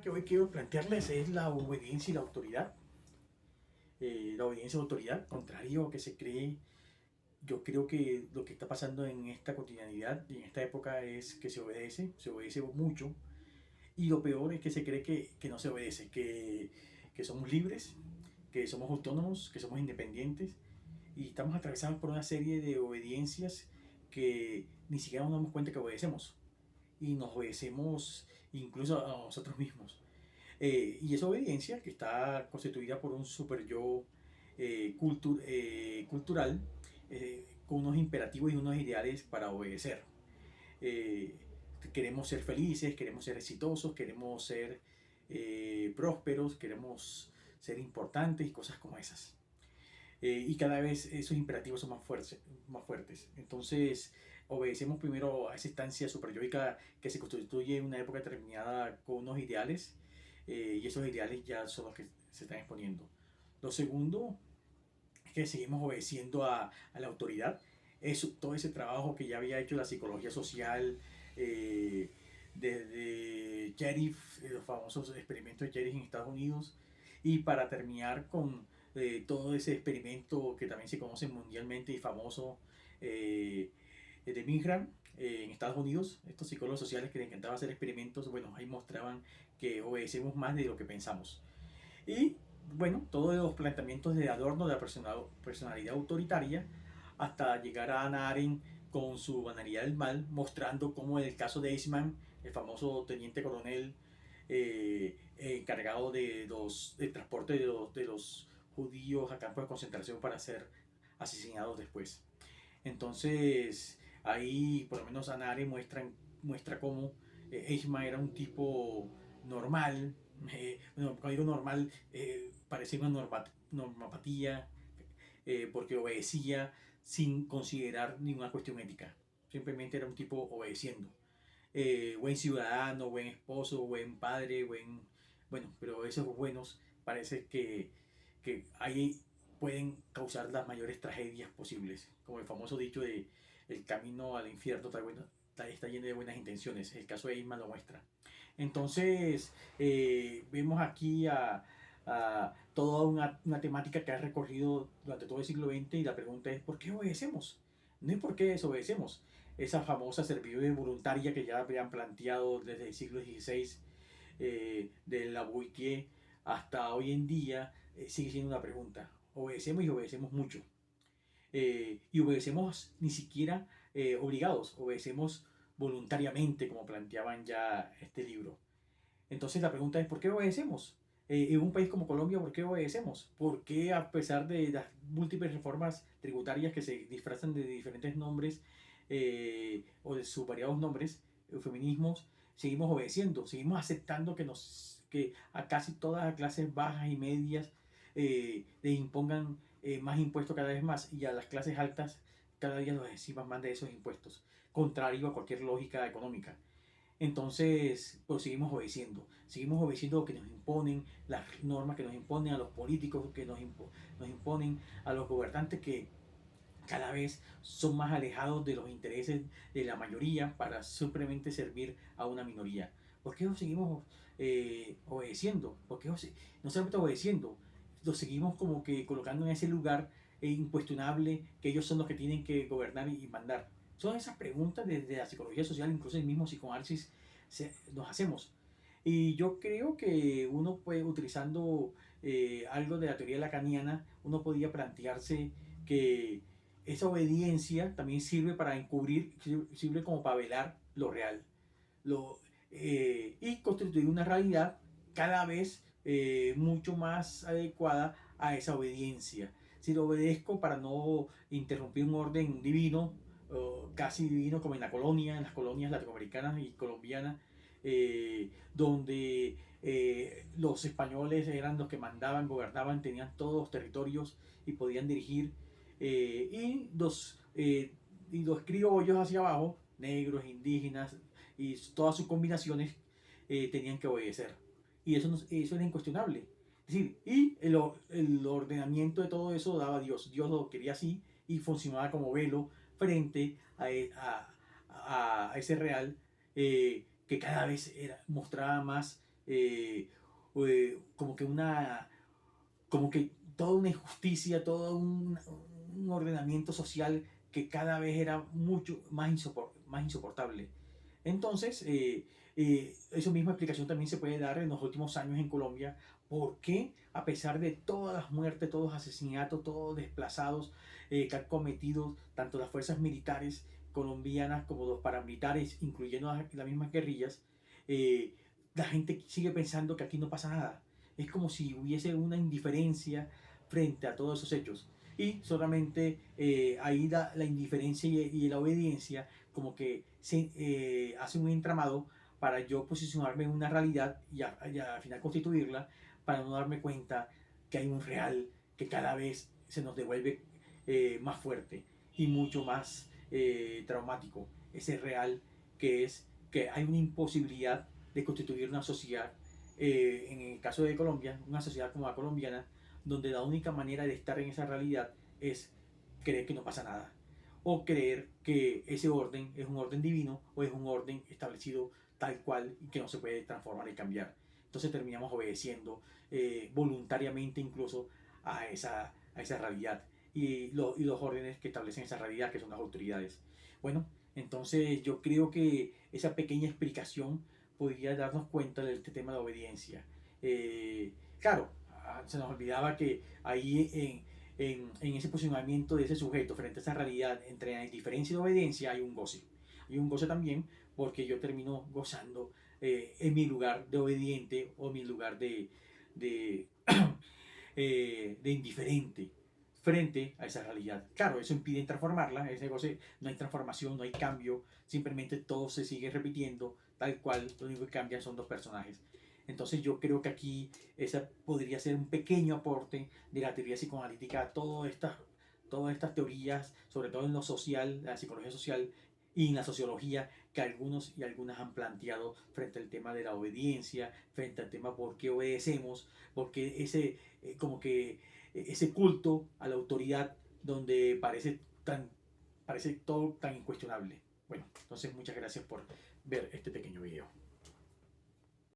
que hoy quiero plantearles es la obediencia y la autoridad. La obediencia y la autoridad, contrario a lo que se cree, yo creo que lo que está pasando en esta cotidianidad y en esta época es que se obedece mucho, y lo peor es que se cree que no se obedece, que somos libres, que somos autónomos, que somos independientes, y estamos atravesados por una serie de obediencias que ni siquiera nos damos cuenta que obedecemos, y nos obedecemos incluso a nosotros mismos. Y esa obediencia, que está constituida por un super yo cultural, con unos imperativos y unos ideales para obedecer. Eh, Queremos ser felices, queremos ser exitosos, queremos ser prósperos, queremos ser importantes y cosas como esas. Y cada vez esos imperativos son más fuertes. Entonces, obedecemos primero a esa instancia superyoica que se constituye en una época determinada con unos ideales, y esos ideales ya son los que se están exponiendo. Lo segundo es que seguimos obedeciendo a la autoridad. Todo ese trabajo que ya había hecho la psicología social, eh, desde Sheriff, los famosos experimentos de Sheriff en Estados Unidos, y para terminar con todo ese experimento que también se conoce mundialmente y famoso, eh, de Milgram, en Estados Unidos. Estos psicólogos sociales que les encantaba hacer experimentos, bueno, ahí mostraban que obedecemos más de lo que pensamos. Y bueno, todos los planteamientos de Adorno de la personalidad autoritaria, hasta llegar a Hannah Arendt con su banalidad del mal, mostrando cómo en el caso de Eichmann, el famoso teniente coronel encargado del transporte de los judíos a campos de concentración para ser asesinados después. Entonces, ahí por lo menos Hannah Arendt muestra cómo Eichmann era un tipo normal. Bueno, cuando digo normal, parecía una normapatía, porque obedecía sin considerar ninguna cuestión ética. Simplemente era un tipo obedeciendo. Buen ciudadano, buen esposo, buen padre, bueno, pero esos buenos parece que ahí pueden causar las mayores tragedias posibles. Como el famoso dicho de el camino al infierno está lleno de buenas intenciones. El caso de Isma lo muestra. Entonces, vemos aquí a toda una temática que ha recorrido durante todo el siglo XX, y la pregunta es, ¿por qué obedecemos? No es por qué desobedecemos. Esa famosa servidumbre voluntaria que ya habían planteado desde el siglo XVI, de Lavoisier hasta hoy en día, sigue siendo una pregunta. Obedecemos, y obedecemos mucho. Y obedecemos ni siquiera obligados, obedecemos voluntariamente, como planteaban ya este libro. Entonces la pregunta es, ¿por qué obedecemos? En un país como Colombia, ¿por qué obedecemos? ¿Por qué, a pesar de las múltiples reformas tributarias que se disfrazan de diferentes nombres, o de sus variados nombres, eufemismos, seguimos obedeciendo, seguimos aceptando que a casi todas las clases bajas y medias les impongan más impuestos cada vez más, y a las clases altas cada día nos encima más de esos impuestos, contrario a cualquier lógica económica? Entonces, pues seguimos obedeciendo lo que nos imponen, las normas que nos imponen, a los políticos que nos imponen, a los gobernantes que cada vez son más alejados de los intereses de la mayoría para simplemente servir a una minoría. ¿Por qué seguimos obedeciendo? ¿Por qué no solamente obedeciendo? Los seguimos como que colocando en ese lugar incuestionable, que ellos son los que tienen que gobernar y mandar. Son esas preguntas desde la psicología social, incluso el mismo psicoanálisis, nos hacemos. Y yo creo que uno puede, utilizando algo de la teoría lacaniana, uno podría plantearse que esa obediencia también sirve para encubrir, sirve como para velar lo real. Lo, y constituir una realidad cada vez mucho más adecuada a esa obediencia. Si lo obedezco para no interrumpir un orden divino, casi divino, como en las colonias latinoamericanas y colombianas, donde los españoles eran los que mandaban, gobernaban, tenían todos los territorios y podían dirigir, y los criollos hacia abajo, negros, indígenas y todas sus combinaciones, tenían que obedecer. Y eso era incuestionable. Es decir, y el ordenamiento de todo eso daba Dios. Dios lo quería así, y funcionaba como velo frente a ese real, que cada vez mostraba más eh, como que toda una injusticia, todo un ordenamiento social que cada vez era mucho más insoportable. Entonces, esa misma explicación también se puede dar en los últimos años en Colombia, por qué, a pesar de todas las muertes, todos los asesinatos, todos los desplazados que han cometido tanto las fuerzas militares colombianas como los paramilitares, incluyendo las mismas guerrillas, eh, la gente sigue pensando que aquí no pasa nada. Es como si hubiese una indiferencia frente a todos esos hechos. Y solamente ahí la indiferencia y la obediencia como que se hace un entramado para yo posicionarme en una realidad y al final constituirla, para no darme cuenta que hay un real que cada vez se nos devuelve más fuerte y mucho más traumático. Ese real que es que hay una imposibilidad de constituir una sociedad, en el caso de Colombia, una sociedad como la colombiana, donde la única manera de estar en esa realidad es creer que no pasa nada, o creer que ese orden es un orden divino o es un orden establecido tal cual y que no se puede transformar y cambiar. Entonces terminamos obedeciendo voluntariamente incluso a esa realidad y los órdenes que establecen esa realidad, que son las autoridades. Bueno, entonces yo creo que esa pequeña explicación podría darnos cuenta de este tema de obediencia. Claro, se nos olvidaba que ahí en ese posicionamiento de ese sujeto frente a esa realidad entre la indiferencia y la obediencia hay un goce. Hay un goce también porque yo termino gozando en mi lugar de obediente o mi lugar de, de indiferente frente a esa realidad. Claro, eso impide transformarla, ese goce, no hay transformación, no hay cambio, simplemente todo se sigue repitiendo tal cual, lo único que cambian son dos personajes. Entonces yo creo que aquí esa podría ser un pequeño aporte de la teoría psicoanalítica a todas estas teorías, sobre todo en lo social, la psicología social y en la sociología, que algunos y algunas han planteado frente al tema de la obediencia, frente al tema por qué obedecemos, porque como que ese culto a la autoridad donde parece todo tan incuestionable. Bueno, entonces muchas gracias por ver este pequeño video.